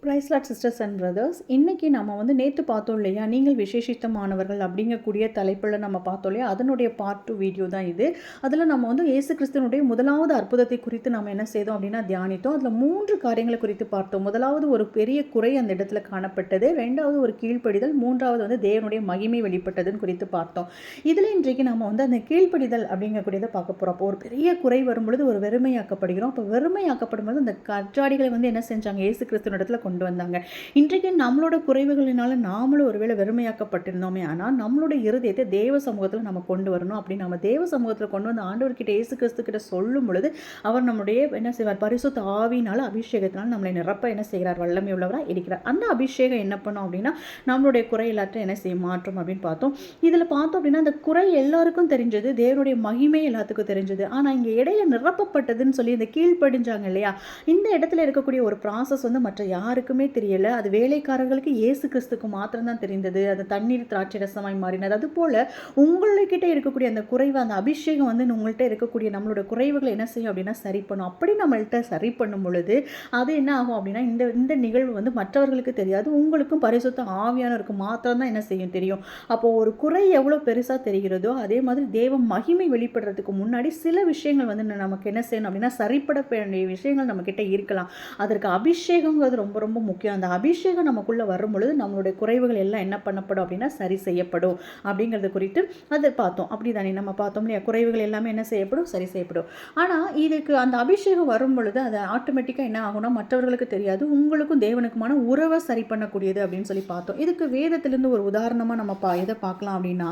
Price Lord sisters and brothers. இன்றைக்கி நம்ம வந்து நேற்று பார்த்தோம் இல்லையா, நீங்கள் விசேஷித்தமானவர்கள் அப்படிங்கக்கூடிய தலைப்பில் நம்ம பார்த்தோம் இல்லையா, அதனுடைய பார்ட் 2 வீடியோ தான் இது. அதில் நம்ம வந்து இயேசு கிறிஸ்துவனுடைய முதலாவது அற்புதத்தை குறித்து நம்ம என்ன செய்தோம் அப்படின்னா தியானித்தோம். அதில் 3 காரியங்களை குறித்து பார்த்தோம். முதலாவது ஒரு பெரிய குறை அந்த இடத்துல காணப்பட்டது, ரெண்டாவது ஒரு கீழ்ப்படிதல், மூன்றாவது வந்து தேவனுடைய மகிமை வெளிப்பட்டதுன்னு குறித்து பார்த்தோம். இதில் இன்றைக்கு நம்ம வந்து அந்த கீழ்ப்படிதல் அப்படிங்கக்கூடியதை பார்க்க போகிறோம். அப்போ ஒரு பெரிய குறை வரும்பொழுது ஒரு வெறுமையாக்கப்படுகிறோம். அப்போ வெறுமையாக்கப்படும் போது அந்த கற்றாடிகளை வந்து என்ன செஞ்சாங்க, இயேசு கிறிஸ்துவ இடத்துல கொண்டு வந்தாங்க. இன்றைக்கு நம்மளோட குறைவுகளினால நாமளும் ஒருவேளை வெறுமையாக்கப்பட்டிருந்தோமே, ஆனால் நம்மளுடைய இருதயத்தை தேவ சமூகத்தில் நம்ம கொண்டு வரணும். அப்படி நம்ம தேவ சமூகத்தில் கொண்டு வந்து ஆண்டவர்கிட்ட இயேசு கிறிஸ்து கிட்ட சொல்லும் பொழுது அவர் நம்முடைய என்ன செய்வார், பரிசுத்த ஆவியினால அபிஷேகத்தினால் நம்மளை நிரப்ப என்ன செய்கிறார், வல்லமை உள்ளவராக இருக்கிறார். அந்த அபிஷேகம் என்ன பண்ணும் அப்படின்னா நம்மளுடைய குறை எல்லாத்தையும் என்ன செய்ய மாற்றும் அப்படின்னு பார்த்தோம். இதில் பார்த்தோம் அப்படின்னா அந்த குறை எல்லாருக்கும் தெரிஞ்சது, தேவனுடைய மகிமை எல்லாத்துக்கும் தெரிஞ்சது. ஆனால் இங்கே இடையில நிரப்பப்பட்டதுன்னு சொல்லி இந்த கீழ்ப்படிஞ்சாங்க இல்லையா, இந்த இடத்துல இருக்கக்கூடிய ஒரு ப்ராசஸ் வந்து மற்ற யாருக்குமே தெரியல. அது வேலைக்காரர்களுக்கு இயேசு கிறிஸ்துக்கு மாத்திரம்தான் தெரிந்தது. அது தண்ணீர் திராட்சை ரசமாய் மாறினது. அது போல உங்கள்கிட்ட இருக்கக்கூடிய அந்த குறைவு, அந்த அபிஷேகம் வந்து உங்கள்கிட்ட இருக்கக்கூடிய நம்மளோட குறைவுகளை என்ன செய்யும் அப்படின்னா சரி பண்ணும். அப்படி நம்மள்கிட்ட சரி பண்ணும் பொழுது அது என்ன ஆகும் அப்படின்னா இந்த நிகழ்வு வந்து மற்றவர்களுக்கு தெரியாது, உங்களுக்கும் பரிசுத்த ஆவியானவருக்கு மாத்திரம்தான் என்ன செய்யும் தெரியும். அப்போ ஒரு குறை எவ்வளோ பெருசாக தெரிகிறதோ அதே மாதிரி தேவ மகிமை வெளிப்படுறதுக்கு முன்னாடி சில விஷயங்கள் வந்து நமக்கு என்ன செய்யணும் அப்படின்னா சரிப்பட வேண்டிய விஷயங்கள் நம்ம கிட்ட இருக்கலாம். அதற்கு அபிஷேகங்கிறது ரொம்ப ரொம்ப முக்கியம். அந்த அபிஷேகம் நமக்குள்ளே வரும் பொழுது நம்மளுடைய குறைவுகள் எல்லாம் என்ன பண்ணப்படும் அப்படின்னா சரி செய்யப்படும் அப்படிங்கிறது குறித்து அதை பார்த்தோம். அப்படி தானே நம்ம பார்த்தோம் இல்லையா, குறைவுகள் எல்லாமே என்ன செய்யப்படும், சரி செய்யப்படும். ஆனால் இதுக்கு அந்த அபிஷேகம் வரும் பொழுது அது ஆட்டோமேட்டிக்காக என்ன ஆகும்னா மற்றவர்களுக்கு தெரியாது, உங்களுக்கும் தேவனுக்குமான உறவை சரி பண்ணக்கூடியது அப்படின்னு சொல்லி பார்த்தோம். இதுக்கு வேதத்திலிருந்து ஒரு உதாரணமாக நம்ம எதை பார்க்கலாம் அப்படின்னா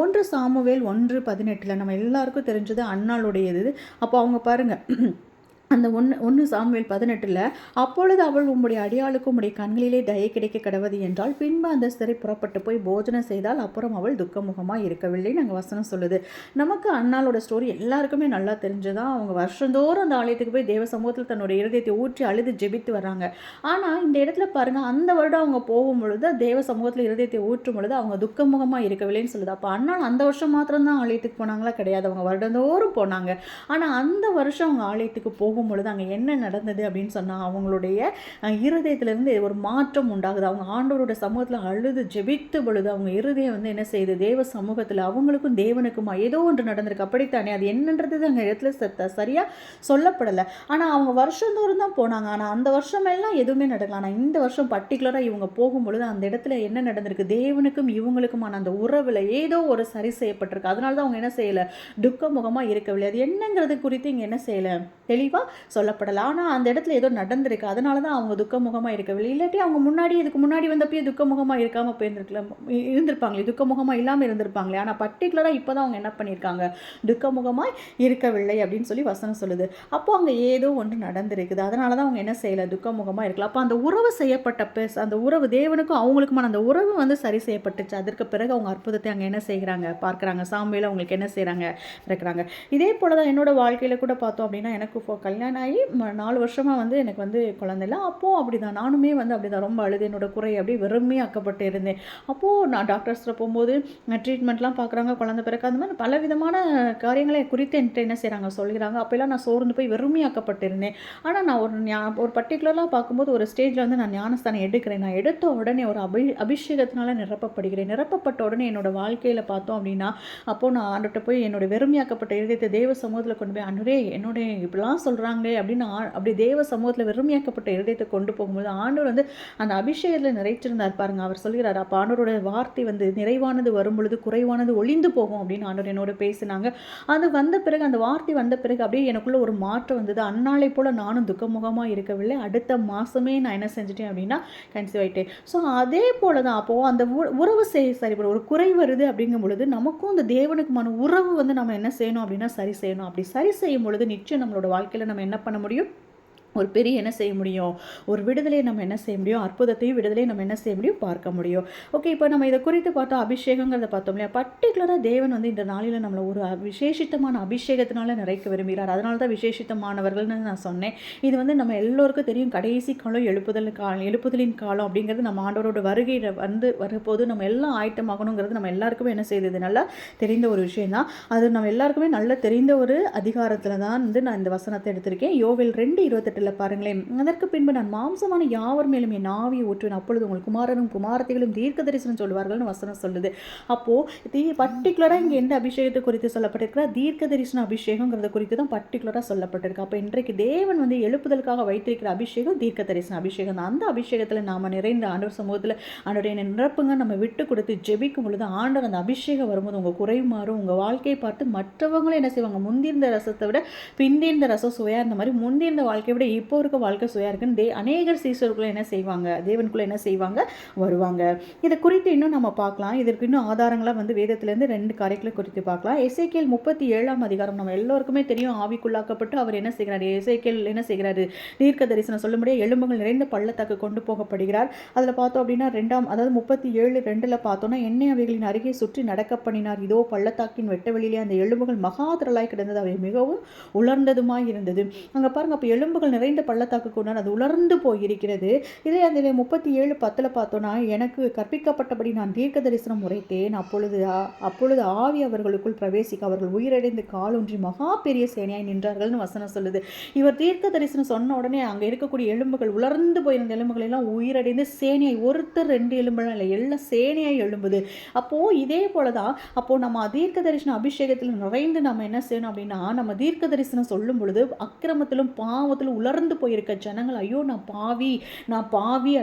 1 சாமுவேல் 1:18 நம்ம எல்லாருக்கும் தெரிஞ்சது அன்னாளுடையது. அப்போ அவங்க பாருங்க, அந்த 1 சாமுவேல் 18 அப்பொழுது அவள் உம்முடைய அடியாளுக்கும் உம்முடைய கண்களிலே தயை கிடைக்க கடவது என்றால் பின்பு அந்த ஸ்திரீ புறப்பட்டு போய் போஜனம் செய்தால் அப்புறம் அவள் துக்கமுகமாக இருக்கவில்லை நாங்கள் வசனம் சொல்லுது. நமக்கு அன்னாளோட ஸ்டோரி எல்லாருக்குமே நல்லா தெரிஞ்சுதான். அவங்க வருஷந்தோறும் அந்த ஆலயத்துக்கு போய் தேவ சமூகத்தில் தன்னுடைய இருதயத்தை ஊற்றி அழுது ஜெபித்து வர்றாங்க. ஆனால் இந்த இடத்துல பாருங்கள், அந்த வருடம் அவங்க போகும் பொழுது தேவ சமூகத்தில் இருதயத்தை ஊற்றும் பொழுது அவங்க துக்கமுகமாக இருக்கவில்லைன்னு சொல்லுது. அப்போ அன்னாள் அந்த வருஷம் மாத்திரம்தான் ஆலயத்துக்கு போனாங்களா? கிடையாது, அவங்க வருடந்தோறும் போனாங்க. ஆனால் அந்த வருஷம் அவங்க ஆலயத்துக்கு போகும் பொழுது அங்கே என்ன நடந்தது அப்படின்னு சொன்னால் அவங்களுடைய இருதயத்திலிருந்து ஒரு மாற்றம் உண்டாகுது. அவங்க ஆண்டவரோட சமூகத்தில் அழுது ஜெபித்த பொழுது அவங்க இருதயம் வந்து என்ன செய்யுது, தேவ சமூகத்தில் அவங்களுக்கும் தேவனுக்குமா ஏதோ ஒன்று நடந்திருக்கு. அப்படித்தானே, அது என்னன்றது அங்கே இடத்துல சரியாக சொல்லப்படலை. ஆனால் அவங்க வருஷந்தோறும் தான் போனாங்க. ஆனால் அந்த வருஷம் எல்லாம் எதுவுமே நடக்கல. ஆனால் இந்த வருஷம் பர்டிகுலராக இவங்க போகும்பொழுது அந்த இடத்துல என்ன நடந்திருக்கு, தேவனுக்கும் இவங்களுக்குமான அந்த உறவில் ஏதோ ஒரு சரி செய்யப்பட்டிருக்கு. அதனால தான் அவங்க என்ன செய்யலை, துக்கமுகமாக இருக்கவில்லை. அது என்னங்கிறது குறித்து இங்கே என்ன செய்யலை, தெளிவாக சொல்லப்படலாம். ஆனால் அந்த இடத்துல ஏதோ நடந்திருக்கு, அதனால தான் அவங்க துக்கமுகமாக இருக்கவில்லை. இல்லாட்டி அவங்க இதுக்கு முன்னாடி வந்தப்பயே துக்கமுகமாக இருக்காமல் இருந்திருப்பாங்களே, துக்கமுகமாக இல்லாமல் இருந்திருப்பாங்களே. ஆனால் பர்டிகுலராக இப்போ தான் அவங்க என்ன பண்ணியிருக்காங்க, துக்கமுகமாக இருக்கவில்லை அப்படின்னு சொல்லி வசனம் சொல்லுது. அப்போ அங்கே ஏதோ ஒன்று நடந்திருக்குது, அதனால தான் அவங்க என்ன செய்யலை, துக்கமுகமாக இருக்கலாம். அப்போ அந்த உறவு செய்யப்பட்ட அந்த உறவு தேவனுக்கும் அவங்களுக்குமான அந்த உறவு வந்து சரி செய்யப்பட்டுச்சு. அதற்கு பிறகு அவங்க அற்புதத்தை அங்கே என்ன செய்கிறாங்க, பார்க்குறாங்க. சாமுவேல் அவங்களுக்கு என்ன செய்கிறாங்க, இருக்கிறாங்க. இதே போல தான் என்னோட வாழ்க்கையில் கூட பார்த்தோம் அப்படின்னா எனக்கு கல்யாணம் ஆகி 4 வருஷமாக வந்து எனக்கு வந்து குழந்தை இல்லை. அப்போது அப்படி தான் நானுமே வந்து அப்படி தான் ரொம்ப அழுது என்னோட குறை அப்படியே வெறுமையாக்கப்பட்டு இருந்தேன். அப்போது நான் டாக்டர்ஸில் போகும்போது ட்ரீட்மெண்ட்லாம் பார்க்குறாங்க, குழந்தை பிறகு அந்த மாதிரி பல விதமான காரியங்களை குறித்து என்கிட்ட என்ன செய்கிறாங்க, சொல்கிறாங்க. அப்போல்லாம் நான் சோர்ந்து போய் வெறுமையாக்கப்பட்டிருந்தேன். ஆனால் நான் ஒரு பர்டிகுலராக பார்க்கும்போது ஒரு ஸ்டேஜில் வந்து நான் ஞானஸ்தானம் எடுக்கிறேன். நான் எடுத்த உடனே ஒரு அபிஷேகத்தினால நிரப்பப்படுகிறேன். நிரப்பப்பட்ட உடனே என்னோட வாழ்க்கையில் பார்த்தோம் அப்படின்னா அப்போது நான் ஆண்டுகிட்ட போய் என்னோட வெறுமையாக்கப்பட்ட இதயத்தை தேவ சமூகத்தில் கொண்டு போய், ஆண்டவரே என்னுடைய இப்படிலாம் சொல்கிறாங்களே அப்படின்னு அப்படி தேவ சமூகத்தில் வெறுமையாக்கப்பட்ட இருதயத்தை கொண்டு போகும்போது ஆண்டவர் வந்து அந்த அபிஷேகத்தில் நிறைச்சிருந்தார் பாருங்க. அவர் சொல்கிறார், அப்போ ஆண்டவரோட வார்த்தை வந்து நிறைவானது வரும் பொழுது குறைவானது ஒளிந்து போகும் அப்படின்னு ஆண்டவர் என்னோட பேசினாங்க. அது வந்த பிறகு, அந்த வார்த்தை வந்த பிறகு அப்படியே எனக்குள்ள ஒரு மாற்றம் வந்தது. அந்நாளை போல நானும் துக்கமுகமாக இருக்கவில்லை. அடுத்த மாதமே நான் என்ன செஞ்சுட்டேன் அப்படின்னா கன்சீவ் ஆகிட்டேன். ஸோ அதே போல தான் அப்போது அந்த உறவு சரிபடும். ஒரு குறை வருது அப்படிங்கும் பொழுது நமக்கும் இந்த தேவனுக்குமான உறவு வந்து நம்ம என்ன செய்யணும் அப்படின்னா சரி செய்யணும். அப்படி சரி செய்யும் பொழுது நிச்சயம் நம்மளோட வாழ்க்கையில் நம்ம என்ன பண்ண முடியும், ஒரு பெரிய என்ன செய்ய முடியும், ஒரு விடுதலையை நம்ம என்ன செய்ய முடியும், அற்புதத்தையும் விடுதலையும் நம்ம என்ன செய்ய முடியும், பார்க்க முடியும். ஓகே, இப்போ நம்ம இதை குறித்து பார்த்தோம், அபிஷேகங்கிறத பார்த்தோம் இல்லையா. பர்டிகுலராக தேவன் வந்து இந்த நாளில் நம்மளை ஒரு விசேஷித்தமான அபிஷேகத்தினால நிறைக்க விரும்புகிறார். அதனால தான் விசேஷித்தமானவர்கள்னு நான் சொன்னேன். இது வந்து நம்ம எல்லோருக்கும் தெரியும், கடைசி காலம் எழுப்புதலின் காலம் அப்படிங்கிறது நம்ம ஆண்டவரோட வருகையில் வந்து வரும்போது நம்ம எல்லாம் ஆயத்தமாகணுங்கிறது நம்ம எல்லாருக்குமே என்ன செய்தது, நல்லா தெரிந்த ஒரு விஷயம் தான். அது நம்ம எல்லாருக்குமே நல்லா தெரிந்த ஒரு அதிகாரத்தில் தான் வந்து நான் இந்த வசனத்தை எடுத்திருக்கேன். யோவேல் 2:28 18 பாருங்களேன். அதற்கு பின்பு நான் மாம்சமான யாவர் மேலும் என் ஆவியை ஊற்றுவேன், அப்பொழுது உங்கள் குமாரரும் குமாரத்திகளும் தீர்க்க தரிசனம் சொல்லுவார்கள்னு வசனம் சொல்லுது. அப்போது பர்டிகுலராக இங்கே எந்த அபிஷேகத்தை குறித்து சொல்லப்பட்டிருக்கிறா, தீர்க்க தரிசன அபிஷேகங்கிறத குறித்து தான் பர்டிகுலராக சொல்லப்பட்டிருக்கு. அப்போ இன்றைக்கு தேவன் வந்து எழுப்புதலுக்காக வைத்திருக்கிற அபிஷேகம் தீர்க்க தரிசன அபிஷேகம் தான். அந்த அபிஷேகத்தில் நாம் நிறைந்த ஆண்டவர் சமூகத்தில் ஆண்டவரை நிரப்புங்க நம்ம விட்டு கொடுத்து ஜெபிக்கும் பொழுது ஆண்டவர் அந்த அபிஷேகம் வரும்போது உங்கள் குறைவு மாறும். உங்கள் வாழ்க்கையை பார்த்து மற்றவங்களும் என்ன செய்வாங்க, முந்திருந்த ரசத்தை விட பிந்திருந்த ரசம் சுவையாக இருந்த மாதிரி முந்திருந்த வாழ்க்கையை விட இப்போ இருக்க வாழ்க்கை சுவையாக இருக்குன்னு அநேகர் சீசருக்குள்ளே என்ன செய்வாங்க, தேவனுக்குள்ளே என்ன செய்வாங்க, வருவாங்க. இதை குறித்து இன்னும் நம்ம பார்க்கலாம். இதற்கு இன்னும் ஆதாரங்களாக வந்து வேதத்திலேருந்து 2 காரியங்களை குறித்து பார்க்கலாம். எசேக்கியேல் 37 அதிகாரம் நம்ம எல்லோருக்குமே தெரியும். ஆவிக்குள்ளாக்கப்பட்டு அவர் என்ன செய்கிறார், எசேக்கியேல் என்ன செய்கிறாரு, தீர்க்க தரிசனம் சொல்லும்படியே எலும்புகள் நிறைந்த பள்ளத்தாக்கு கொண்டு போகப்படுகிறார். அதில் பார்த்தோம் அப்படின்னா 37:2 பார்த்தோம்னா என்னை அவைகளின் அருகே சுற்றி நடக்க பண்ணினார், இதோ பள்ளத்தாக்கின் வெட்டவெளியிலே அந்த எலும்புகள் மகா திரளாய் கிடந்தது, அவை மிகவும் உலர்ந்ததுமாய் இருந்தது. அங்கே பாருங்க, அப்போ எலும்புகள் நிறைந்த பள்ளத்தாக்கு கொண்டான், அது உலர்ந்து போயிருக்கிறது. இதே அந்த 37:10 பார்த்தோன்னா எனக்கு கற்பிக்கப்பட்டபடி நான் தீர்க்க தரிசனம் உரைத்தேன், அப்பொழுது ஆவி அவர்களுக்குள் பிரவேசிக்க அவர்கள் உயிரடைந்து காலூன்றி மகா பெரிய சேனையாய் நின்றார்கள்னு வசனம் சொல்லுது. இவர் தீர்க்க தரிசனம் சொன்ன உடனே அங்கே இருக்கக்கூடிய எலும்புகள், உலர்ந்து போயிருந்த எலும்புகள் எல்லாம் உயிரடைந்து சேனையாய், ஒருத்தர் 2 எலும்புலாம் இல்லை, எல்லாம் சேனையாய் எழும்புது. அப்போது இதே போல தான் அப்போது நம்ம தீர்க்க தரிசன அபிஷேகத்தில் நிறைந்து நம்ம என்ன செய்யணும் அப்படின்னா, நம்ம தீர்க்க தரிசனம் சொல்லும் பொழுது அக்கிரமத்திலும் பாவத்திலும் உலர்ந்து போயிருக்க ஜனங்கள், ஐயோ நான் பாவி,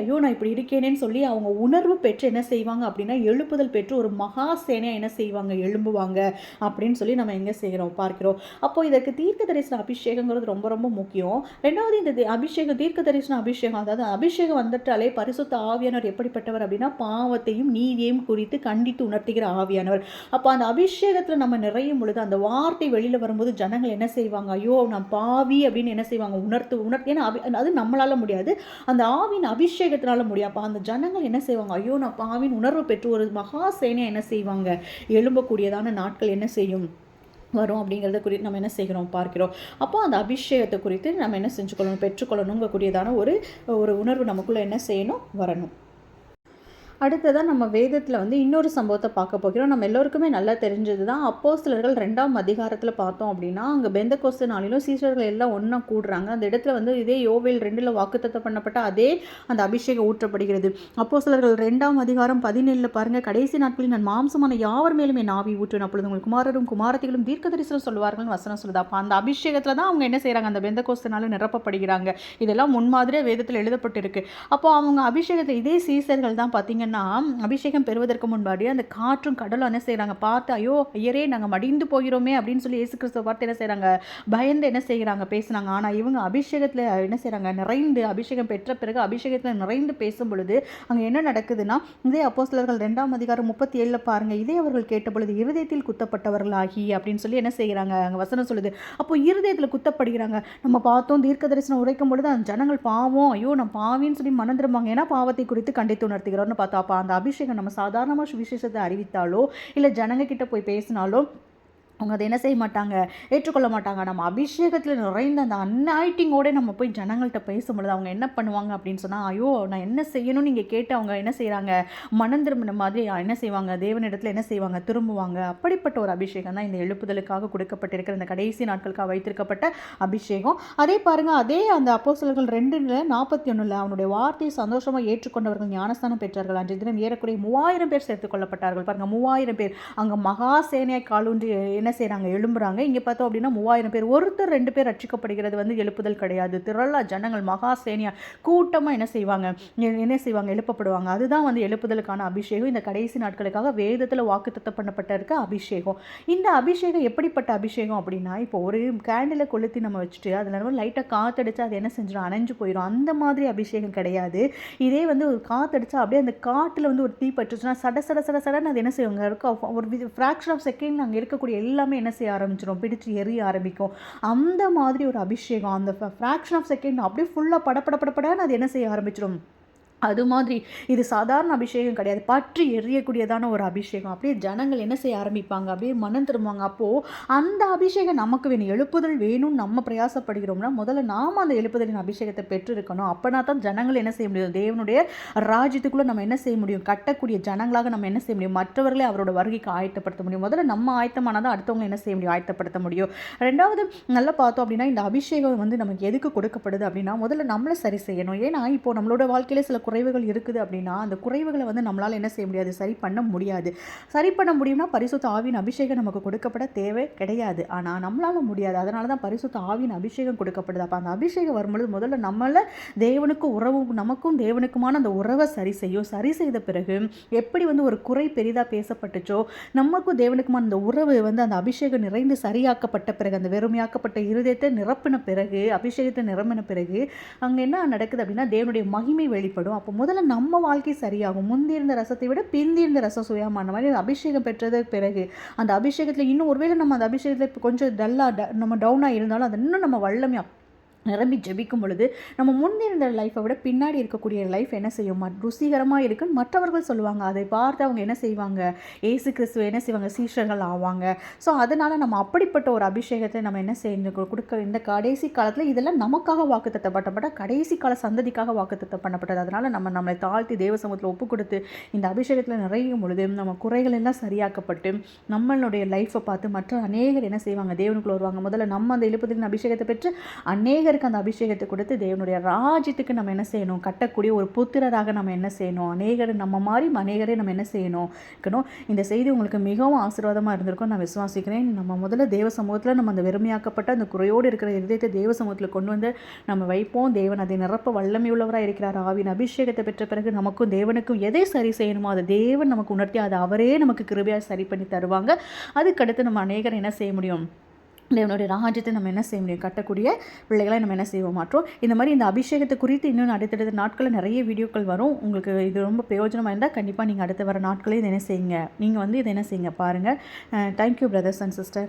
ஐயோ நான் இப்படி இருக்கேனேன்னு சொல்லி அவங்க உணர்வு பெற்று என்ன செய்வாங்க அப்படின்னா, எழுப்புதல் பெற்று ஒரு மகா சேனையாக என்ன செய்வாங்க, எழும்புவாங்க அப்படின்னு சொல்லி நம்ம எங்கே செய்கிறோம் பார்க்கிறோம். அப்போது இதற்கு தீர்க்க தரிசன அபிஷேகங்கிறது ரொம்ப ரொம்ப முக்கியம். ரெண்டாவது இந்த அபிஷேகம், தீர்க்க தரிசன அபிஷேகம், அதாவது அபிஷேகம் வந்துட்டாலே பரிசுத்த ஆவியானவர் எப்படிப்பட்டவர் அப்படின்னா, பாவத்தையும் நீதியையும் குறித்து கண்டித்து உணர்த்துகிற ஆவியானவர். அப்போ அந்த அபிஷேகத்தில் நம்ம நிறையும் பொழுது அந்த வார்த்தை வெளியில் வரும்போது ஜனங்கள் என்ன செய்வாங்க, ஐயோ நான் பாவி அப்படின்னு என்ன செய்வாங்க, உணர்த்து. ஏன்னா அது நம்மளால முடியாது, அந்த ஆவின் அபிஷேகத்தினால முடியும். அப்போ அந்த ஜனங்கள் என்ன செய்வாங்க, ஐயோ நான் பாவின் உணர்வு பெற்று ஒரு மகா சேனையை என்ன செய்வாங்க, எழும்பக்கூடியதான நாட்கள் என்ன செய்யும், வரும் அப்படிங்கிறத குறித்து நம்ம என்ன செய்கிறோம் பார்க்கிறோம். அப்போ அந்த அபிஷேகத்தை குறித்து நம்ம என்ன செஞ்சுக்கொள்ளணும், பெற்றுக்கொள்ளணுங்கக்கூடியதான ஒரு உணர்வு நமக்குள்ளே என்ன செய்யணும், வரணும். அடுத்ததான் நம்ம வேதத்தில் வந்து இன்னொரு சம்பவத்தை பார்க்க போகிறோம். நம்ம எல்லோருக்குமே நல்லா தெரிஞ்சது தான். அப்போஸ்தலர்கள் 2ஆம் அதிகாரத்தில் பார்த்தோம் அப்படின்னா, அங்கே பெந்தெகோஸ்து நாளிலும் சீஷர்கள் எல்லாம் ஒன்றா கூடுறாங்க. அந்த இடத்துல வந்து இதே யோவேல் 2 வாக்குத்தத்தம் பண்ணப்பட்ட அதே அந்த அபிஷேகம் ஊற்றப்படுகிறது. அப்போஸ்தலர்கள் 2ஆம் அதிகாரம் 17 பாருங்கள், கடைசி நாட்களில் நான் மாம்சமான யாவர் மேலும் என் ஆவி ஊற்றுவேன், அப்பொழுது உங்கள் குமாரரும் குமாரத்திகளும் தீர்க்க தரிசனம் சொல்லுவார்கள் வசனம் சொல்லுது. அப்போ அந்த அபிஷேகத்தில் தான் அவங்க என்ன செய்கிறாங்க, அந்த பெந்தெகோஸ்து நாளில் நிரப்பப்படுகிறாங்க. இதெல்லாம் முன்மாதிரியாக வேதத்தில் எழுதப்பட்டிருக்கு. அப்போ அவங்க அபிஷேகத்தில் இதே சீஷர்கள் தான் பார்த்தீங்க அபிஷேகம் பெறுவதற்கு முன்பாடி அந்த காற்றும் கடலும் என்ன செய்யறாங்க பார்த்து, ஐயோ ஐயரே நாங்கள் மடிந்து போகிறோமே அப்படின்னு சொல்லி இயேசு கிறிஸ்துவ பார்த்து என்ன செய்யறாங்க, பயந்து என்ன செய்யறாங்க பேசுனாங்க. ஆனால் இவங்க அபிஷேகத்தில் என்ன செய்யறாங்க, நிறைந்து அபிஷேகம் பெற்ற பிறகு அபிஷேகத்தில் நிறைந்து பேசும் பொழுது அங்கே என்ன நடக்குதுன்னா, இதே அப்போஸ்தலர்கள் 2ஆம் அதிகாரம் 37 பாருங்க, இதே அவர்கள் கேட்ட பொழுது இருதயத்தில் குத்தப்பட்டவர்களாகி அப்படின்னு சொல்லி என்ன செய்யறாங்க, அங்கே வசனம் சொல்லுது. அப்போ இருதயத்தில் குத்தப்படுகிறாங்க. நம்ம பார்த்தோம் தீர்க்க தரிசனம் உரைக்கும் பொழுது அந்த ஜனங்கள் பாவம், ஐயோ நான் பாவின்னு சொல்லி மனம் திரும்பாங்க, ஏன்னா பாவத்தை குறித்து கண்டித்து உணர்த்துகிறோம்னு பார்த்தோம். அப்போ அந்த அபிஷேகம் நம்ம சாதாரணமாக சுவிசேஷத்தை அறிவித்தாலோ இல்லை ஜனங்க கிட்ட போய் பேசினாலோ அவங்க அதை என்ன செய்ய மாட்டாங்க, ஏற்றுக்கொள்ள மாட்டாங்க. நம்ம அபிஷேகத்தில் நிறைந்த அந்த அன்னாயிட்டிங்கோடு நம்ம போய் ஜனங்கள்கிட்ட பேசும்பொழுது அவங்க என்ன பண்ணுவாங்க அப்படின்னு சொன்னால், ஐயோ நான் என்ன செய்யணும்னு நீங்கள் கேட்டு அவங்க என்ன செய்கிறாங்க, மனம் திரும்பின மாதிரி என்ன செய்வாங்க, தேவனிடத்தில் என்ன செய்வாங்க, திரும்புவாங்க. அப்படிப்பட்ட ஒரு அபிஷேகம் தான் இந்த எழுப்புதலுக்காக கொடுக்கப்பட்டிருக்கிற இந்த கடைசி நாட்களுக்காக வைத்திருக்கப்பட்ட அபிஷேகம். அதே பாருங்கள், அதே அந்த அப்போஸ்தலர்கள் 2:41 அவனுடைய வார்த்தையை சந்தோஷமாக ஏற்றுக்கொண்டவர்கள் ஞானஸ்தானம் பெற்றார்கள். அன்றைய தினம் ஏறக்குறைய 3000 பேர் சேர்த்துக் கொள்ளப்பட்டார்கள். பாருங்கள், 3000 பேர். அங்கே மகா சேனையாய் காலூன்றி என்ன செய்கிறாங்க, எழும்புறாங்க. இங்கே பார்த்தோம் அப்படின்னா 3000 பேர். ஒருத்தர் 2 பேர் ரட்சிக்கப்படுகிறது வந்து எழுப்புதல் கிடையாது. திரளா ஜனங்கள் மகா சேனையா கூட்டமாக என்ன செய்வாங்க, எழுப்பப்படுவாங்க. அதுதான் வந்து எழுப்புதலுக்கான அபிஷேகம். இந்த கடைசி நாட்களுக்காக வேதத்தில் வாக்குத்தத்தம் பண்ணப்பட்ட இருக்க அபிஷேகம். இந்த அபிஷேகம் எப்படிப்பட்ட அபிஷேகம் அப்படின்னா, இப்போ ஒரு கேண்டிலை கொளுத்தி நம்ம வச்சுட்டு அதில் நம்ம லைட்டாக காற்றடிச்சு அது என்ன செஞ்சிடும், அணைஞ்சு போயிடும். அந்த மாதிரி அபிஷேகம் கிடையாது. இதே வந்து ஒரு காற்றடிச்சா அப்படியே அந்த காட்டில் வந்து ஒரு தீ பட்டுச்சுன்னா சடன்னு அது என்ன செய்வாங்க, ஒரு ஃப்ராக்ஷன் ஆஃப் செகண்ட் அங்கே இருக்கக்கூடிய எல்லாமே என்ன செய்ய ஆரம்பிச்சிடும், பிடிச்சு எரிய ஆரம்பிக்கும். அந்த மாதிரி ஒரு அபிஷேகம். அந்த ஃப்ராக்ஷன் ஆஃப் செகண்ட் அப்படியே ஃபுல்லாக படப்படன்னு அது என்ன செய்ய ஆரம்பிச்சிடும், அது மாதிரி இது சாதாரண அபிஷேகம் கிடையாது, பற்றி எரியக்கூடியதான ஒரு அபிஷேகம். அப்படியே ஜனங்கள் என்ன செய்ய ஆரம்பிப்பாங்க, அப்படியே மனம் திரும்புவாங்க. அப்போது அந்த அபிஷேகம் நமக்கு வேணும், எழுப்புதல் வேணும்னு நம்ம பிரயாசப்படுகிறோம்னா முதல்ல நாம் அந்த எழுப்புதலின் அபிஷேகத்தை பெற்றிருக்கணும். அப்போனா தான் ஜனங்கள் என்ன செய்ய முடியும், தேவனுடைய ராஜ்யத்துக்குள்ளே நம்ம என்ன செய்ய முடியும், கட்டக்கூடிய ஜனங்களாக நம்ம என்ன செய்ய முடியும், மற்றவர்களே அவரோட வருகைக்கு ஆயத்தப்படுத்த முடியும். முதல்ல நம்ம ஆயத்தமானதான் அடுத்தவங்க என்ன செய்ய முடியும், ஆயத்தப்படுத்த முடியும். ரெண்டாவது நல்லா பார்த்தோம் அப்படின்னா இந்த அபிஷேகம் வந்து நமக்கு எதுக்கு கொடுக்கப்படுது அப்படின்னா முதல்ல நம்மளை சரி செய்யணும். ஏன்னா இப்போ நம்மளோட வாழ்க்கையில் சில குறைவுகள் இருக்குது அப்படின்னா அந்த குறைவுகளை வந்து நம்மளால் என்ன செய்ய முடியாது, சரி பண்ண முடியாது. சரி பண்ண முடியும்னா பரிசுத்த ஆவியின் அபிஷேகம் நமக்கு கொடுக்கப்பட தேவை கிடையாது. ஆனால் நம்மளால முடியாது. அதனால தான் பரிசுத்த ஆவியின் அபிஷேகம் கொடுக்கப்படுது. அப்போ அந்த அபிஷேகம் வரும்பொழுது முதல்ல நம்மள தேவனுக்கும் உறவு, நமக்கும் தேவனுக்குமான அந்த உறவை சரி செய்யும். சரி செய்த பிறகு எப்படி வந்து ஒரு குறை பெரிதாக பேசப்பட்டுச்சோ நமக்கும் தேவனுக்குமான அந்த உறவு வந்து அந்த அபிஷேகம் நிறைந்து சரியாக்கப்பட்ட பிறகு, அந்த வெறுமையாக்கப்பட்ட இருதயத்தை நிரப்பின பிறகு, அபிஷேகத்தை நிரம்பின பிறகு அங்கே என்ன நடக்குது அப்படின்னா தேவனுடைய மகிமை வெளிப்படும். அப்போ முதல்ல நம்ம வாழ்க்கை சரியாகும். முந்திருந்த ரசத்தை விட பிந்திருந்த ரசம் சுயமான மாதிரி அபிஷேகம் பெற்றது பிறகு அந்த அபிஷேகத்தில் இன்னும் ஒருவேளை நம்ம அந்த அபிஷேகத்தில் கொஞ்சம் நம்ம டவுனாக இருந்தாலும் அது இன்னும் நம்ம வல்லமையாக நிரம்பி ஜெபிக்கும் பொழுது நம்ம முன்னிருந்த லைஃப்பை விட பின்னாடி இருக்கக்கூடிய லைஃப் என்ன செய்யும், ருசிகரமாக இருக்குன்னு மற்றவர்கள் சொல்லுவாங்க. அதை பார்த்து அவங்க என்ன செய்வாங்க, ஏசு கிறிஸ்துவ என்ன செய்வாங்க, சீஷர்கள் ஆவாங்க. ஸோ அதனால் நம்ம அப்படிப்பட்ட ஒரு அபிஷேகத்தை நம்ம என்ன செய்யணும் கொடுக்க. இந்த கடைசி காலத்தில் இதெல்லாம் நமக்காக வாக்குத்தத்தம் பண்ணப்பட்ட கடைசி கால சந்ததிக்காக வாக்குத்தத்தம் பண்ணப்பட்டது. அதனால் நம்மளை தாழ்த்தி தேவ சமூகத்தில் ஒப்பு கொடுத்து இந்த அபிஷேகத்தில் நிறையும் பொழுது நம்ம குறைகள் எல்லாம் சரியாக்கப்பட்டு நம்மளுடைய லைஃப்பை பார்த்து மற்ற அநேகர் என்ன செய்வாங்க, தேவனுக்குள்ள வருவாங்க. முதல்ல நம்ம அந்த எழுப்புதலின் அபிஷேகத்தை பெற்று அநேகர் அந்த அபிஷேகத்தை கொடுத்து தேவனுடைய ராஜ்யத்துக்கு நம்ம என்ன செய்யணும், கட்டக்கூடிய ஒரு புத்திரராக நம்ம என்ன செய்யணும், அநேகர் நம்ம மாதிரி அநேகரே நம்ம என்ன செய்யணும். இந்த செய்தி உங்களுக்கு மிகவும் ஆசீர்வாதமாக இருந்திருக்கும் நான் விசுவாசிக்கிறேன். நம்ம முதல்ல தேவ சமூகத்தில் நம்ம அந்த வெறுமையாக்கப்பட்ட அந்த குறையோடு இருக்கிற இருதயத்தை தேவ சமூகத்தில் கொண்டு வந்து நம்ம வைப்போம். தேவன் அதை நிரப்ப வல்லமை உள்ளவராக இருக்கிறார். ஆவின் அபிஷேகத்தை பெற்ற பிறகு நமக்கும் தேவனுக்கும் எதை சரி செய்யணுமோ அதை தேவன் நமக்கு உணர்த்தி அதை அவரே நமக்கு கிருபையாக சரி பண்ணி தருவாங்க. அதுக்கடுத்து நம்ம அநேகர் என்ன செய்ய முடியும், தேவனுடைய ராஜ்யத்தை நம்ம என்ன செய்ய முடியும், கட்டக்கூடிய பிள்ளைகளை நம்ம என்ன செய்வோம் மாற்றோம். இந்த மாதிரி இந்த அபிஷேகத்தை குறித்து இன்னும் அடுத்தடுத்த நாட்களில் நிறைய வீடியோக்கள் வரும். உங்களுக்கு இது ரொம்ப பிரயோஜனமாக இருந்தால் கண்டிப்பாக நீங்கள் அடுத்து வர நாட்களே இதை என்ன செய்யுங்க, நீங்கள் வந்து இதை என்ன செய்யுங்க பாருங்கள். Thank you brothers and sister.